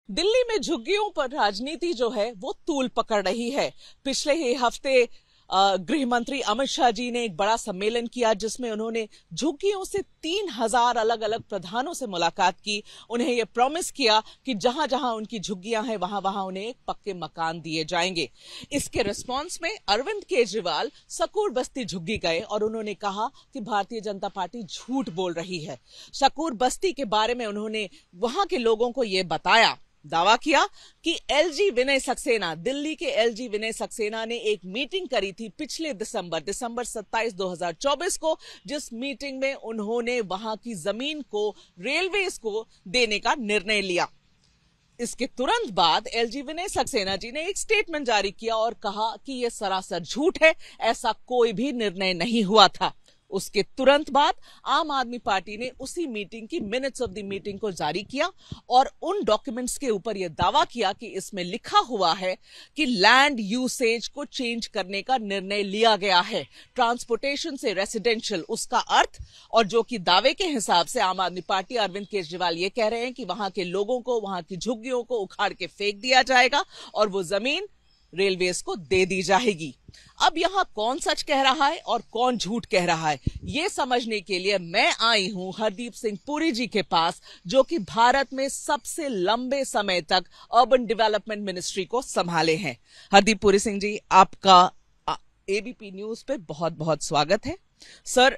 दिल्ली में झुग्गियों पर राजनीति जो है वो तूल पकड़ रही है। पिछले ही हफ्ते गृह मंत्री अमित शाह जी ने एक बड़ा सम्मेलन किया जिसमें उन्होंने झुग्गियों से 3000 अलग अलग प्रधानों से मुलाकात की। उन्हें यह प्रॉमिस किया कि जहां जहां उनकी झुग्गियां हैं वहां वहां उन्हें एक पक्के मकान दिए जाएंगे। इसके रिस्पांस में अरविंद केजरीवाल सकूर बस्ती झुग्गी गए और उन्होंने कहा कि भारतीय जनता पार्टी झूठ बोल रही है। सकूर बस्ती के बारे में उन्होंने वहां के लोगों को यह बताया, दावा किया कि एलजी विनय सक्सेना, दिल्ली के एलजी विनय सक्सेना ने एक मीटिंग करी थी पिछले दिसंबर 27, 2024 को, जिस मीटिंग में उन्होंने वहां की जमीन को रेलवेज को देने का निर्णय लिया। इसके तुरंत बाद एलजी विनय सक्सेना जी ने एक स्टेटमेंट जारी किया और कहा कि यह सरासर झूठ है, ऐसा कोई भी निर्णय नहीं हुआ था। उसके तुरंत बाद आम आदमी पार्टी ने उसी मीटिंग की मिनट्स ऑफ द मीटिंग को जारी किया और उन डॉक्यूमेंट्स के ऊपर यह दावा किया कि इसमें लिखा हुआ है कि लैंड यूसेज को चेंज करने का निर्णय लिया गया है, ट्रांसपोर्टेशन से रेसिडेंशियल, उसका अर्थ। और जो कि दावे के हिसाब से आम आदमी पार्टी अरविंद केजरीवाल ये कह रहे हैं कि वहां के लोगों को, वहां की झुग्गियों को उखाड़ के फेंक दिया जाएगा और वो जमीन रेलवेज को दे दी जाएगी। अब यहां कौन सच कह रहा है और कौन झूठ कह रहा है, यह समझने के लिए मैं आई हूं हरदीप सिंह पुरी जी के पास, जो कि भारत में सबसे लंबे समय तक अर्बन डेवलपमेंट मिनिस्ट्री को संभाले हैं। हरदीप पुरी सिंह जी, आपका एबीपी न्यूज पे बहुत बहुत स्वागत है। सर,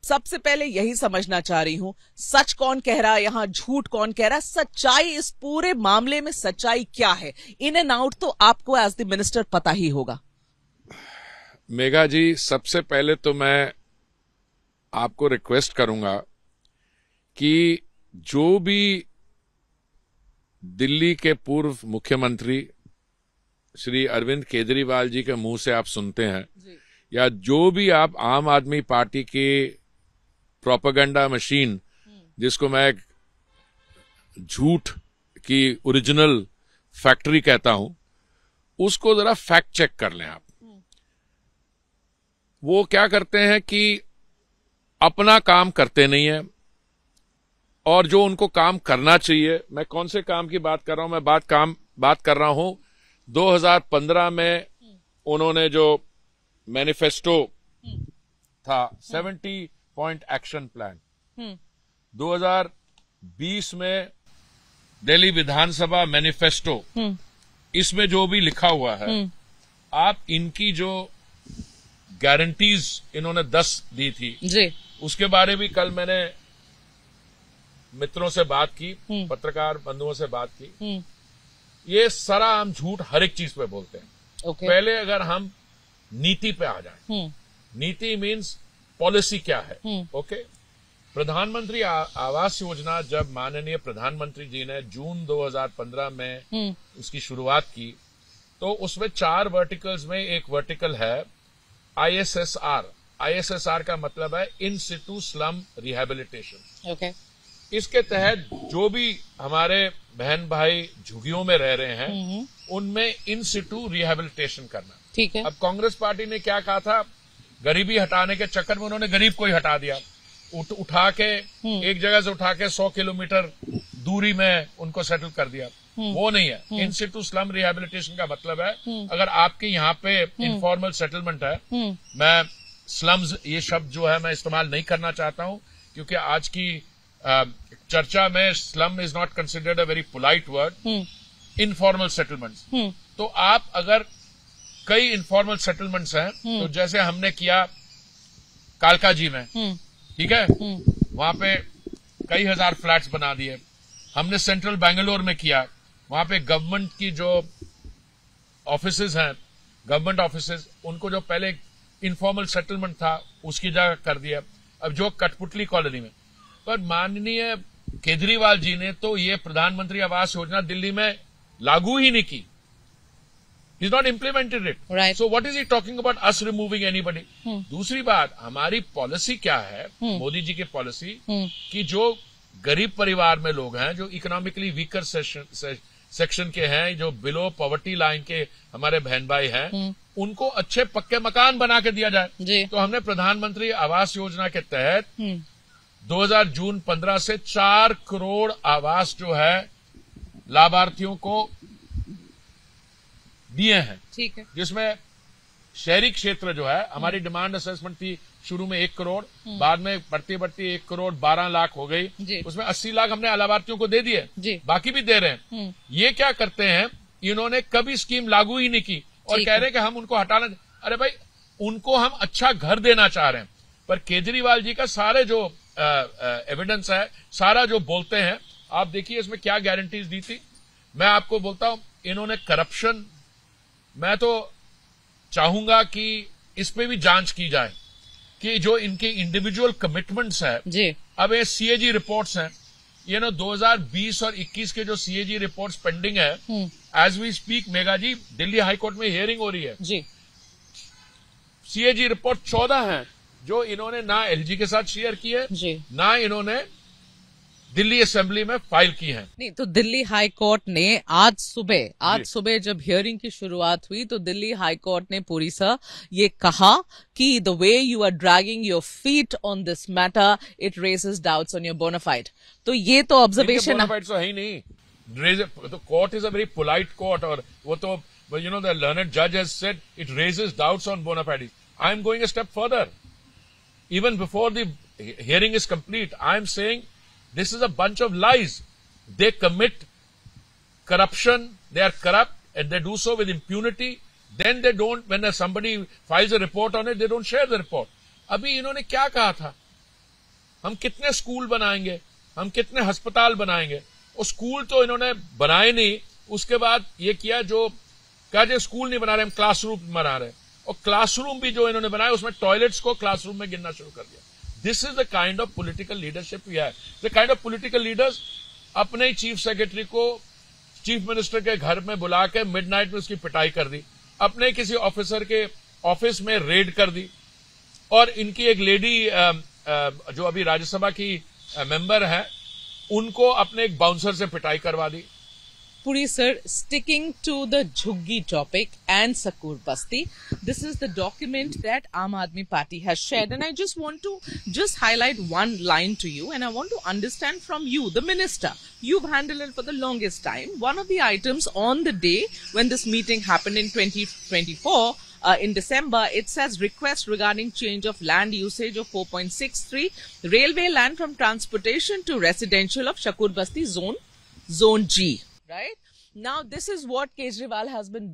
सबसे पहले यही समझना चाह रही हूं, सच कौन कह रहा है यहां, झूठ कौन कह रहा है, सच्चाई इस पूरे मामले में सच्चाई क्या है? इन एंड आउट तो आपको एज द मिनिस्टर पता ही होगा। मेघा जी, सबसे पहले तो मैं आपको रिक्वेस्ट करूंगा कि जो भी दिल्ली के पूर्व मुख्यमंत्री श्री अरविंद केजरीवाल जी के मुंह से आप सुनते हैं, या जो भी आप आम आदमी पार्टी की प्रोपेगेंडा मशीन, जिसको मैं झूठ की ओरिजिनल फैक्ट्री कहता हूं, उसको जरा फैक्ट चेक कर लें आप। वो क्या करते हैं कि अपना काम करते नहीं है और जो उनको काम करना चाहिए, मैं कौन से काम की बात कर रहा हूं, मैं बात कर रहा हूं 2015 में उन्होंने जो मैनिफेस्टो था 70 पॉइंट एक्शन प्लान, 2020 में दिल्ली विधानसभा मैनिफेस्टो, इसमें जो भी लिखा हुआ है, आप इनकी जो गारंटीज इन्होंने 10 दी थी जी, उसके बारे में कल मैंने मित्रों से बात की, पत्रकार बंधुओं से बात की। ये सराम झूठ हर एक चीज पे बोलते हैं। पहले अगर हम नीति पे आ जाए, नीति मीन्स पॉलिसी क्या है। प्रधानमंत्री आवास योजना जब माननीय प्रधानमंत्री जी ने जून 2015 में उसकी शुरुआत की, तो उसमें 4 वर्टिकल्स में एक वर्टिकल है ISSR। ISSR का मतलब है इन सिटू स्लम रिहेबिलिटेशन। इसके तहत जो भी हमारे बहन भाई झुग्गियों में रह रहे हैं, उनमें इन सिटू रिहेबिलिटेशन करना। ठीक है। अब कांग्रेस पार्टी ने क्या कहा था, गरीबी हटाने के चक्कर में उन्होंने गरीब को ही हटा दिया, उठा के एक जगह से उठा के 100 किलोमीटर दूरी में उनको सेटल कर दिया। वो नहीं है। इन सिटू स्लम रिहेबिलिटेशन का मतलब है, अगर आपके यहाँ पे इनफॉर्मल सेटलमेंट है, मैं स्लम्स ये शब्द जो है मैं इस्तेमाल नहीं करना चाहता हूँ, क्योंकि आज की चर्चा में slum is not considered a very polite word. Informal settlements, तो आप अगर कई इनफॉर्मल सेटलमेंट्स हैं, तो जैसे हमने किया कालका जी में, ठीक है, वहां पे कई हजार फ्लैट्स बना दिए। हमने सेंट्रल बेंगलोर में किया, वहां पे गवर्नमेंट की जो ऑफिसेज हैं, गवर्नमेंट ऑफिसेज, उनको जो पहले इनफॉर्मल सेटलमेंट था उसकी जगह कर दिया। अब जो कठपुतली कॉलोनी में, पर माननीय केजरीवाल जी ने तो ये प्रधानमंत्री आवास योजना दिल्ली में लागू ही नहीं की। He's not implemented it. Right. So what is he talking about us removing anybody? दूसरी बात, हमारी पॉलिसी क्या है, मोदी जी की पॉलिसी, कि जो गरीब परिवार में लोग हैं, जो इकोनॉमिकली वीकर सेक्शन के हैं, जो बिलो पॉवर्टी लाइन के हमारे बहन भाई हैं, उनको अच्छे पक्के मकान बना के दिया जाए। तो हमने प्रधानमंत्री आवास योजना के तहत 2015 से 4 करोड़ आवास जो है लाभार्थियों को दिए हैं। ठीक है। जिसमें शहरी क्षेत्र जो है, हमारी डिमांड असेसमेंट थी शुरू में 1 करोड़, बाद में बढ़ती बढ़ती 1 करोड़ 12 लाख हो गई। उसमें 80 लाख हमने लाभार्थियों को दे दिए, बाकी भी दे रहे हैं। ये क्या करते हैं, इन्होंने कभी स्कीम लागू ही नहीं की और कह रहे हैं कि हम उनको हटाना। अरे भाई, उनको हम अच्छा घर देना चाह रहे हैं, पर केजरीवाल जी का सारे जो एविडेंस है, सारा जो बोलते हैं, आप देखिए इसमें क्या गारंटीज दी थी। मैं आपको बोलता हूं, इन्होंने करप्शन, मैं तो चाहूंगा कि इस पे भी जांच की जाए कि जो इनके इंडिविजुअल कमिटमेंट्स है जी। अब ये सीएजी रिपोर्ट्स हैं, 2020 और 21 के जो सीएजी रिपोर्ट्स पेंडिंग है, एज वी स्पीक मेगा जी, दिल्ली हाईकोर्ट में हियरिंग हो रही है जी। सीएजी रिपोर्ट 14 हैं जो इन्होंने ना एलजी के साथ शेयर की है जी, ना इन्होंने दिल्ली असेंबली में फाइल की है। नहीं तो दिल्ली हाई कोर्ट ने आज सुबह जब हियरिंग की शुरुआत हुई तो दिल्ली हाई कोर्ट ने पूरी सर ये कहा कि the way you are dragging your feet on this matter it raises doubts on your bona fide. तो ये तो ऑब्जर्वेशन बोनाफाइड तो है ही नहीं। तो court is a very polite court, और वो तो द लर्नड जज has said it raises doubts on bona fide. I am going a step further, even before the hearing is complete, I am saying this is a bunch of lies. They commit corruption, they are corrupt, and they do so with impunity. Then they don't, when somebody files a report on it, they don't share the report. अभी इन्होंने क्या कहा था, हम कितने school बनाएंगे, हम कितने अस्पताल बनाएंगे। और स्कूल तो इन्होंने बनाए नहीं, उसके बाद ये किया जो कहा, जो स्कूल नहीं बना रहे, हम क्लासरूम बना रहे हैं। और क्लासरूम भी जो इन्होंने बनाए, उसमें टॉयलेट्स को क्लासरूम में गिनना शुरू कर दिया। This is the kind of political leadership we have. The kind of political leaders अपने ही चीफ सेक्रेटरी को चीफ मिनिस्टर के घर में बुला के मिडनाइट में उसकी पिटाई कर दी, अपने किसी ऑफिसर के ऑफिस में रेड कर दी, और इनकी एक लेडी जो अभी राज्यसभा की मेंबर है, उनको अपने एक बाउंसर से पिटाई करवा दी। Puri sir, sticking to the Jhuggi topic and Sakur Basti, this is the document that Aam Aadmi Party has shared, and I just want to highlight one line to you, and I want to understand from you, the minister. You've handled it for the longest time. One of the items on the day when this meeting happened in 2024, in December, it says request regarding change of land usage of 4.63 railway land from transportation to residential of Shakur Basti zone G. Right? Now this is what Kejriwal has been.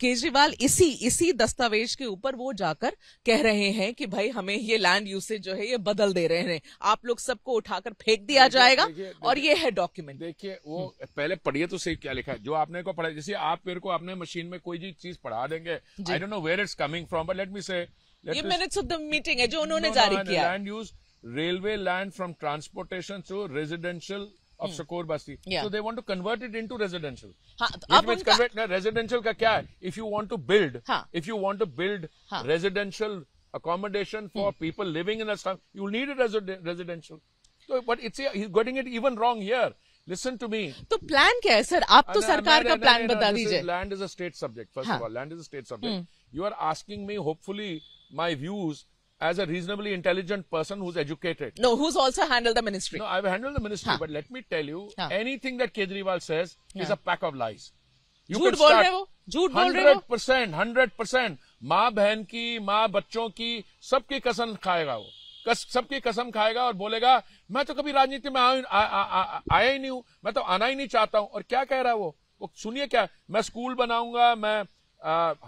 Kejriwal इसी दस्तावेज के ऊपर वो जाकर कह रहे हैं कि भाई हमें ये लैंड यूसेज जो है ये बदल दे रहे हैं, आप लोग सबको उठाकर फेंक दिया जाएगा। और ये है डॉक्यूमेंट। देखिए वो पहले पढ़िए तो सही क्या लिखा है, जो आपने को पढ़ा। जैसे आप मेरे को अपने मशीन में कोई चीज पढ़ा देंगे, I don't know where it's coming from, but let me say ये मिनट्स ऑफ द मीटिंग है जो उन्होंने जारी किया। Land use railway land from transportation to residential of Shakur Basti. Yeah. So they want to convert it into residential. Residential का क्या है? If you want to build residential accommodation for people living in a slum, you need a residential. So, but he's getting it even wrong here. Listen to me. तो plan क्या है sir? आप तो सरकार का प्लान बता दीजिए। Land is a state subject. First of all, land is a state subject. You are asking me, hopefully, my views as a reasonably intelligent person who's educated. No, who's also handled the ministry. No, I've handled the ministry, but let me tell you, anything that Kejriwal says is a pack of lies. झूठ बोल रहे हो, झूठ बोल रहे हो। 100%, माँ बहन की, माँ बच्चों की, सबकी कसम खाएगा वो, सबकी कसम खाएगा और बोलेगा मैं तो कभी राजनीति में आया ही नहीं हूँ, मैं तो आना ही नहीं चाहता हूँ। और क्या कह रहा है वो सुनिए क्या, मैं स्कूल बनाऊंगा, मैं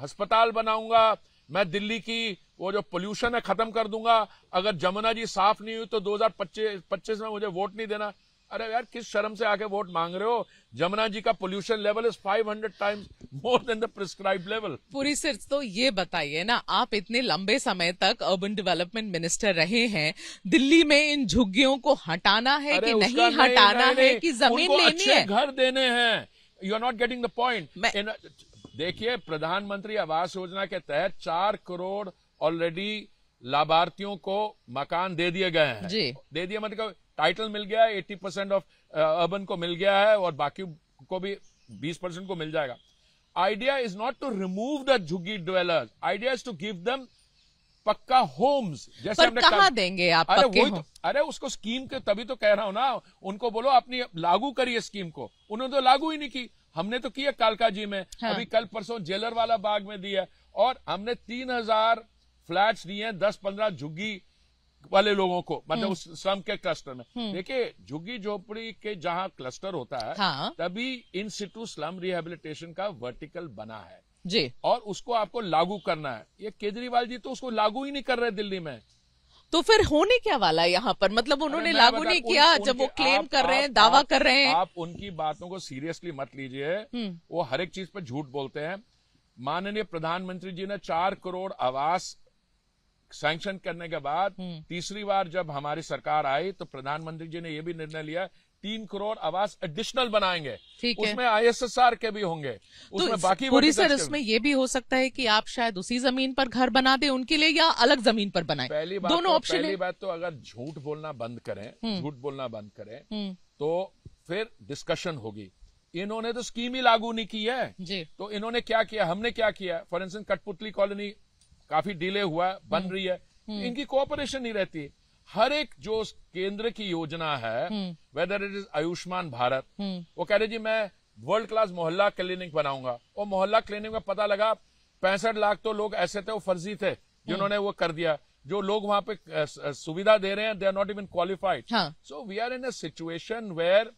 अस्पताल बनाऊंगा, मैं दिल्ली की वो जो पोल्यूशन है खत्म कर दूंगा, अगर जमुना जी साफ नहीं हुई तो 2025 में मुझे वोट नहीं देना। अरे यार, किस शर्म से आके वोट मांग रहे हो? जमुना जी का pollution level is 500 times more than the prescribed level. पूरी सिर्फ तो ये बताइए ना, आप इतने लंबे समय तक अर्बन डेवलपमेंट मिनिस्टर रहे हैं, दिल्ली में इन झुग्गियों को हटाना है कि नहीं हटाना है, कि जमीन लेनी है, घर देने हैं? You are not getting the point. देखिए, प्रधानमंत्री आवास योजना के तहत 4 करोड़ ऑलरेडी लाभार्थियों को मकान दे दिए गए हैं। दे दिए मतलब टाइटल मिल गया है, 80% ऑफ अर्बन को मिल गया है और बाकी को भी 20% को मिल जाएगा। Idea is not to remove the झुग्गी dwellers, idea is to give them pucca homes, जैसे हमने कहाँ देंगे आप? अरे उसको स्कीम के, तभी तो कह रहा हूं ना, उनको बोलो अपनी लागू करिए स्कीम को। उन्होंने तो लागू ही नहीं की, हमने तो किया कालका जी में। हाँ। अभी कल परसों जेलर वाला बाग में दिया, और हमने 3000 फ्लैट्स दिए हैं 10-15 झुग्गी वाले लोगों को, मतलब उस स्लम के क्लस्टर में। देखिए झुग्गी झोपड़ी के जहां क्लस्टर होता है, हाँ। तभी इन सिटू स्लम रिहेबिलिटेशन का वर्टिकल बना है जी, और उसको आपको लागू करना है। ये केजरीवाल जी तो उसको लागू ही नहीं कर रहे दिल्ली में। तो फिर होने क्या वाला है यहाँ पर? मतलब उन्होंने लागू नहीं किया, जब वो क्लेम कर रहे हैं, दावा कर रहे हैं। आप उनकी बातों को सीरियसली मत लीजिए, वो हर एक चीज पर झूठ बोलते हैं। माननीय प्रधानमंत्री जी ने 4 करोड़ आवास सैंक्शन करने के बाद तीसरी बार जब हमारी सरकार आई तो प्रधानमंत्री जी ने यह भी निर्णय लिया 3 करोड़ आवास एडिशनल बनाएंगे, उसमें ISSR के भी होंगे, उसमें तो बाकी पूरी सर इसमें ये भी हो सकता है कि आप शायद उसी जमीन पर घर बना दें उनके लिए, या अलग जमीन पर बनाएं। दोनों ऑप्शन है। पहली बात तो अगर झूठ बोलना बंद करें, तो फिर डिस्कशन होगी। इन्होंने तो स्कीम ही लागू नहीं की है जी। तो इन्होंने क्या किया, हमने क्या किया? फॉर इंस्टेंस कठपुतली कॉलोनी काफी डिले हुआ, बन रही है, इनकी कोऑपरेशन नहीं रहती। हर एक जो केंद्र की योजना है, whether it is Ayushman Bharat, वो कह रहे जी मैं वर्ल्ड क्लास मोहल्ला क्लिनिक बनाऊंगा, और मोहल्ला क्लिनिक में पता लगा 65 लाख तो लोग ऐसे थे वो फर्जी थे जिन्होंने वो कर दिया। जो लोग वहां पे सुविधा दे रहे हैं, they are not even qualified. So we are in a situation where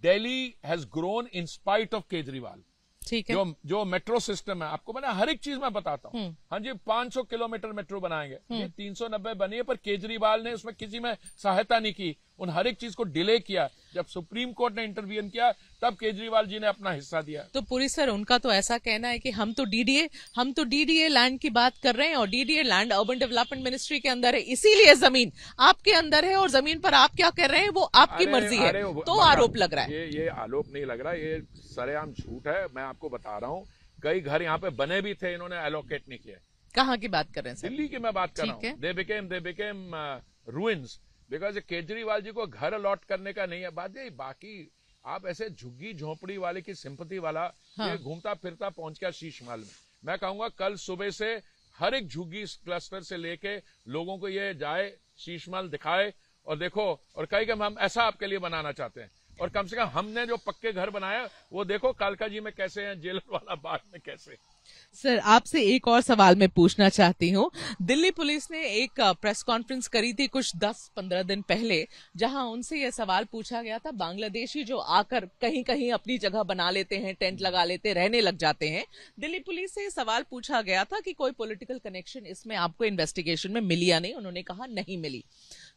Delhi has grown in spite of Kejriwal. ठीक है। जो मेट्रो सिस्टम है, आपको मैंने हर एक चीज में बताता हूँ। हाँ जी, 500 किलोमीटर मेट्रो बनाएंगे, ये 390 बनी है, पर केजरीवाल ने उसमें किसी में सहायता नहीं की, उन हर एक चीज को डिले किया। जब सुप्रीम कोर्ट ने इंटरवीन किया तब केजरीवाल जी ने अपना हिस्सा दिया। तो पुरी सर उनका तो ऐसा कहना है कि हम तो डीडीए लैंड की बात कर रहे हैं, और DDA land urban development ministry के अंदर है, इसीलिए जमीन आपके अंदर है, और जमीन पर आप क्या कर रहे हैं वो आपकी मर्जी है। तो आरोप लग रहा है। ये आरोप नहीं लग रहा, ये सरेआम झूठ है। मैं आपको बता रहा हूँ, कई घर यहाँ पे बने भी थे, इन्होंने एलोकेट नहीं किया। कहाँ की बात कर रहे हैं सर? दिल्ली की मैं बात कर रहा हूँ। They became ruins because Kejriwal ji को घर अलॉट करने का नहीं है बात। ये बाकी आप ऐसे झुग्गी झोपड़ी वाले की सिंपैथी वाला ये घूमता फिरता पहुंच गया शीश महल में। मैं कहूंगा कल सुबह से हर एक झुग्गी क्लस्टर से लेके लोगों को ये जाए, शीश महल दिखाए और देखो, और कहे कि हम ऐसा आपके लिए बनाना चाहते हैं, और कम से कम हमने जो पक्के घर बनाया वो देखो कालका जी में कैसे हैं, जेलर वाला बाग में कैसे। सर आपसे एक और सवाल मैं पूछना चाहती हूँ। दिल्ली पुलिस ने एक प्रेस कॉन्फ्रेंस करी थी कुछ 10-15 दिन पहले, जहां उनसे यह सवाल पूछा गया था, बांग्लादेशी जो आकर कहीं कहीं अपनी जगह बना लेते हैं, टेंट लगा लेते, रहने लग जाते हैं, दिल्ली पुलिस से सवाल पूछा गया था कि कोई पॉलिटिकल कनेक्शन इसमें आपको इन्वेस्टिगेशन में मिली या नहीं। उन्होंने कहा नहीं मिली।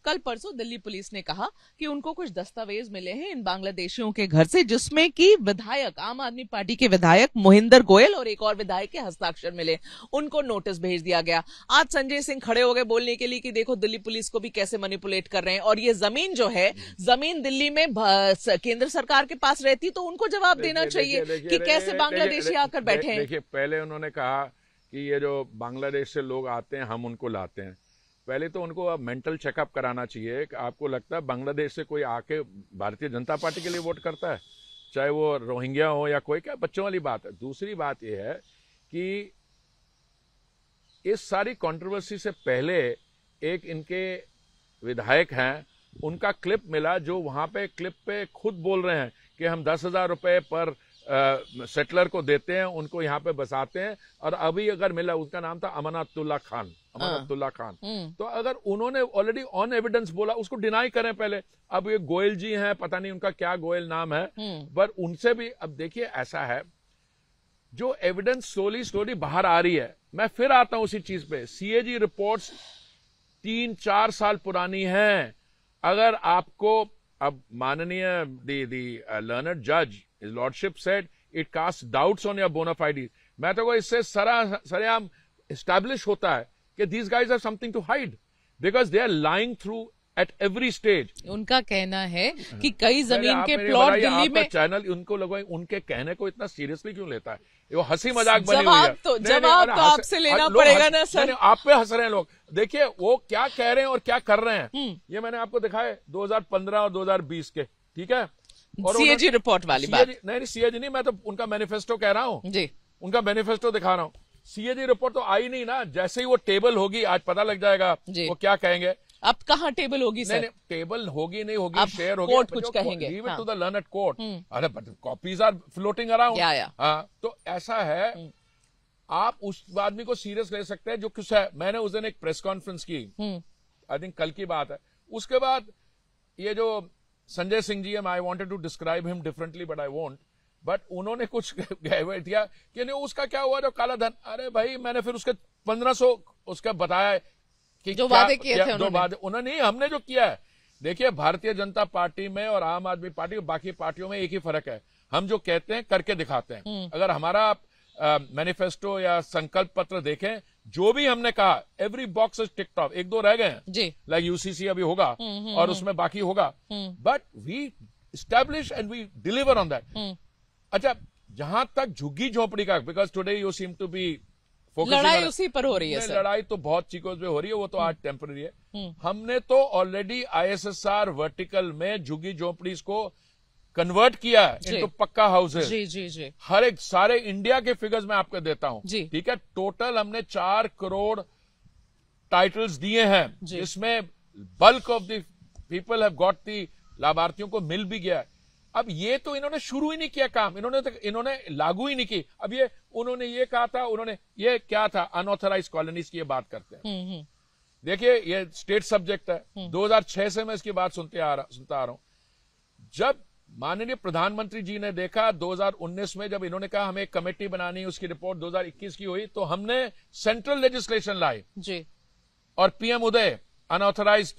कल परसों दिल्ली पुलिस ने कहा कि उनको कुछ दस्तावेज मिले हैं इन बांग्लादेशियों के घर से, जिसमें कि विधायक, आम आदमी पार्टी के विधायक मोहिंदर गोयल और एक और विधायक के हस्ताक्षर मिले। उनको नोटिस भेज दिया गया। आज संजय सिंह खड़े हो गए बोलने के लिए कि देखो दिल्ली पुलिस को भी कैसे मैनिपुलेट कर रहे हैं, और ये जमीन जो है, जमीन दिल्ली में केंद्र सरकार के पास रहती तो उनको जवाब देना चाहिए कि कैसे बांग्लादेशी आकर बैठे हैं। देखिए, पहले उन्होंने कहा कि ये जो बांग्लादेश से लोग आते हैं हम उनको लाते हैं। पहले तो उनको अब मेंटल चेकअप कराना चाहिए कि आपको लगता है बांग्लादेश से कोई आके भारतीय जनता पार्टी के लिए वोट करता है, चाहे वो रोहिंग्या हो या कोई, क्या बच्चों वाली बात है। दूसरी बात यह है कि इस सारी कंट्रोवर्सी से पहले एक इनके विधायक हैं, उनका क्लिप मिला जो वहां पे क्लिप पे खुद बोल रहे हैं कि हम 10,000 रुपए पर सेटलर को देते हैं, उनको यहाँ पे बसाते हैं। और अभी अगर मिला, उसका नाम था अमानतुल्ला खान। तो अगर उन्होंने ऑलरेडी ऑन एविडेंस बोला, उसको डिनाई करें पहले। अब ये गोयल जी हैं, पता नहीं उनका क्या गोयल नाम है, पर उनसे भी अब देखिए ऐसा है, जो एविडेंस स्लोली बाहर आ रही है। मैं फिर आता हूं उसी चीज पे, CAG रिपोर्ट्स 3-4 साल पुरानी हैं। अगर आपको अब माननीय लर्नड जज His lordship said it casts doubts on your bona fides. मैं तो इससे सरेआम establish होता है कि these guys have something to hide because they are lying through at every stage. उनका कहना है कि कई जमीन के प्लॉट दिल्ली में, चैनल उनको लोगों उनके कहने को इतना सीरियसली क्यों लेता है? वो हंसी मजाक बनी हुई है। जवाब तो आपसे लेना पड़ेगा ना सर। आप पे हंस रहे हैं लोग। देखिए वो क्या कह रहे हैं और क्या कर रहे हैं, ये मैंने आपको दिखाए 2015 और 2020 के, ठीक है। CAG रिपोर्ट वाली बात नहीं, CAG नहीं, मैं तो उनका मैनिफेस्टो कह रहा हूं जी, उनका मैनिफेस्टो दिखा रहा हूं। सीएजी रिपोर्ट तो आई नहीं ना, जैसे ही वो टेबल होगी आज पता लग जाएगा वो क्या कहेंगे। अब कहाँ टेबल होगी सर? नहीं, टेबल होगी नहीं होगी, शेयर होगी, कोर्ट कुछ कहेंगे। Leave it to the learned court. अरे कॉपीज आर फ्लोटिंग अराउंड। हाँ, तो ऐसा है, आप उस आदमी को सीरियस ले सकते हैं जो कुछ है। मैंने उस दिन एक प्रेस कॉन्फ्रेंस की, आई थिंक कल की बात है। उसके बाद ये जो Sanjay Singh ji, I wanted to describe him differently but I won't, but उन्होंने कुछ गड़बड़ दिया कि नहीं उसका क्या हुआ जो काला धन। अरे भाई, मैंने फिर उसके 1500 उसका बताया कि जो वादे किए थे उन्होंने हमने जो किया है। देखिए, भारतीय जनता पार्टी में और आम आदमी पार्टी में, बाकी पार्टियों में एक ही फर्क है, हम जो कहते हैं करके दिखाते हैं। अगर हमारा मैनिफेस्टो या संकल्प पत्र देखें, जो भी हमने कहा, every box is ticked of. एक दो रह गए हैं, लाइक यूसीसी अभी होगा और उसमें बाकी होगा, but we establish and we deliver on that. अच्छा, जहां तक झुग्गी झोपड़ी का, because today you seem to be लड़ाई उसी पर हो रही है सर। लड़ाई तो बहुत चीजों पे हो रही है, वो तो आज टेम्पररी है। हमने तो ऑलरेडी आईएसएसआर वर्टिकल में झुग्गी झोपड़ी को कन्वर्ट किया इनटू पक्का हाउसेज। जी। हर एक सारे इंडिया के फिगर्स मैं आपको देता हूं, ठीक है। टोटल हमने 4 करोड़ टाइटल्स दिए हैं, जिसमें bulk of the people have got the, लाभार्थियों को मिल भी गया है। अब ये तो इन्होंने शुरू ही नहीं किया काम, इन्होंने लागू ही नहीं की। अब ये उन्होंने ये कहा था, उन्होंने ये क्या था, अनऑथराइज कॉलोनीज की ये बात करते हैं। देखिए, ये स्टेट सब्जेक्ट है, 2006 से मैं इसकी बात सुनता आ रहा हूं। जब माननीय प्रधानमंत्री जी ने देखा 2019 में, जब इन्होंने कहा हमें एक कमेटी बनानी, उसकी रिपोर्ट 2021 की हुई, तो हमने सेंट्रल लेजिस्लेशन लाई जी, और पीएम उदय अनऑथराइज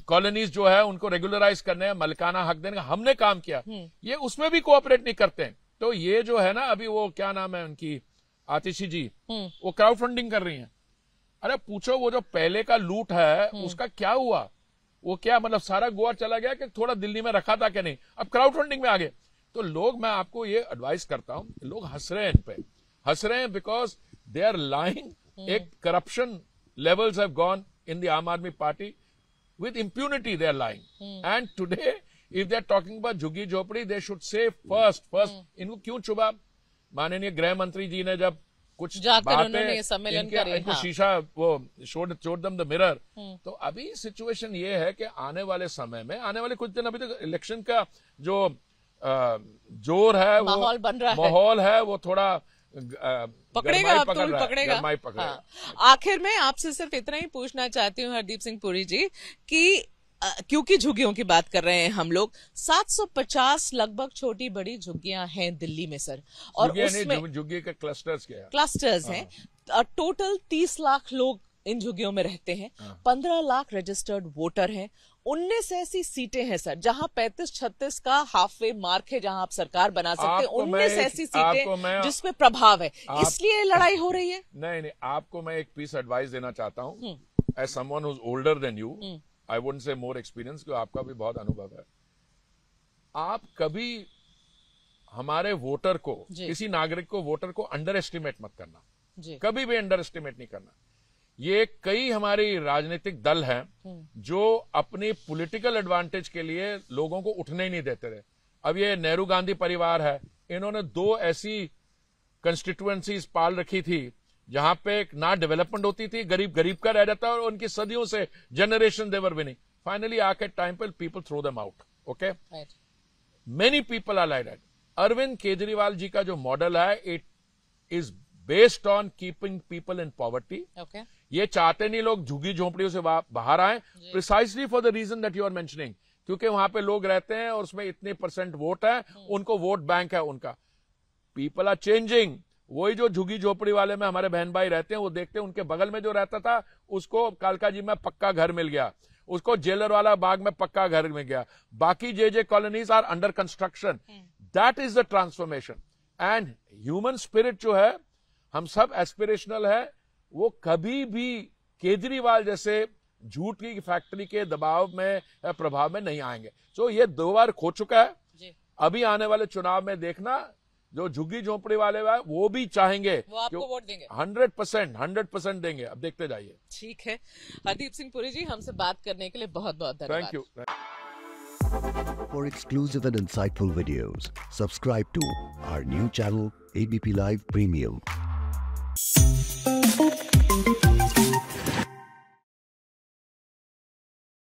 कॉलोनीज जो है उनको रेगुलराइज करने, मलिकाना हक देने का हमने काम किया। ये उसमें भी कोऑपरेट नहीं करते हैं। तो ये जो है ना, अभी वो क्या नाम है उनकी, आतिशी जी, वो क्राउड फंडिंग कर रही हैं। अरे पूछो, वो जो पहले का लूट है उसका क्या हुआ? वो क्या मतलब सारा गोवा चला गया कि थोड़ा दिल्ली में रखा था कि नहीं? अब क्राउड फंडिंग में आ गए। तो लोग, मैं आपको ये एडवाइस करता हूं, लोग हंस रहे हैं, इन पे हंस रहे हैं बिकॉज दे आर लाइंग। एक corruption levels have gone in the आम आदमी party with impunity they are lying. And today if they are talking about झुग्गी झोपड़ी, they should say first इनको क्यों चुभा? माननीय गृह मंत्री जी ने जब कुछ बातें सम्मेलन इनको शीशा वो showed them the mirror। तो अभी सिचुएशन ये है कि आने वाले समय में, आने वाले कुछ दिन, अभी तक इलेक्शन का जो जोर है, माहौल बन रहा है, माहौल है, वो थोड़ा पकड़ेगा, हाँ। आखिर में आपसे सिर्फ इतना ही पूछना चाहती हूँ हरदीप सिंह पुरी जी कि क्योंकि झुग्गियों की बात कर रहे हैं हम लोग, 750 लगभग छोटी बड़ी झुग्गियां हैं दिल्ली में सर, और उसमें झुग्गी के क्लस्टर्स हैं। टोटल 30 लाख लोग इन झुग्गियों में रहते हैं, 15 लाख रजिस्टर्ड वोटर हैं, 19 ऐसी सीटें हैं सर जहां 35-36 का हाफ वे मार्क है, जहां आप सरकार बना सकते हैं। 19 ऐसी सीटें जिसमें प्रभाव है, इसलिए लड़ाई हो रही है। नहीं, आपको मैं एक पीस एडवाइस देना चाहता हूं, as someone who is older than you, I wouldn't say more experience, क्योंकि आपका भी बहुत अनुभव है। आप कभी हमारे वोटर को, किसी नागरिक को, वोटर को अंडर एस्टिमेट मत करना, कभी भी अंडर एस्टिमेट नहीं करना। ये कई हमारी राजनीतिक दल हैं जो अपनी पॉलिटिकल एडवांटेज के लिए लोगों को उठने ही नहीं देते रहे। अब ये नेहरू गांधी परिवार है, इन्होंने 2 ऐसी कंस्टिट्यूएंसीज पाल रखी थी जहां पे ना डेवलपमेंट होती थी, गरीब गरीब का रह जाता, और उनकी सदियों से जनरेशन देवर विनिंग। फाइनली आके टाइम पे people throw them out. Okay, many people are like that. Arvind Kejriwal ji का जो मॉडल है, it is based on keeping people in poverty. ये चाहते नहीं लोग झुग्गी झोंपड़ियों से बाहर आए, precisely for the reason that you are mentioning, क्योंकि वहां पे लोग रहते हैं और उसमें इतने % वोट है, उनको वोट बैंक है उनका। People are changing. वही जो झुग्गी झोपड़ी वाले में हमारे बहन भाई रहते हैं, वो देखते हैं उनके बगल में जो रहता था उसको कालका जी में पक्का घर मिल गया, उसको जेलर वाला बाग में पक्का घर मिल गया, बाकी J colonies are under construction. That is the transformation. And human spirit जो है, हम सब एस्पिरेशनल है, वो कभी भी केजरीवाल जैसे झूठ की फैक्ट्री के दबाव में, प्रभाव में नहीं आएंगे। सो ये 2 बार खो चुका है। अभी आने वाले चुनाव में देखना, जो झुग्गी झोंपड़ी वाले वो भी चाहेंगे, वो आपको वोट देंगे, 100% देंगे। अब देखते जाइए। ठीक है, हरदीप सिंह पुरी जी, हमसे बात करने के लिए बहुत बहुत धन्यवाद। Thank you. For exclusive and insightful videos, subscribe to our new channel ABP Live Premium.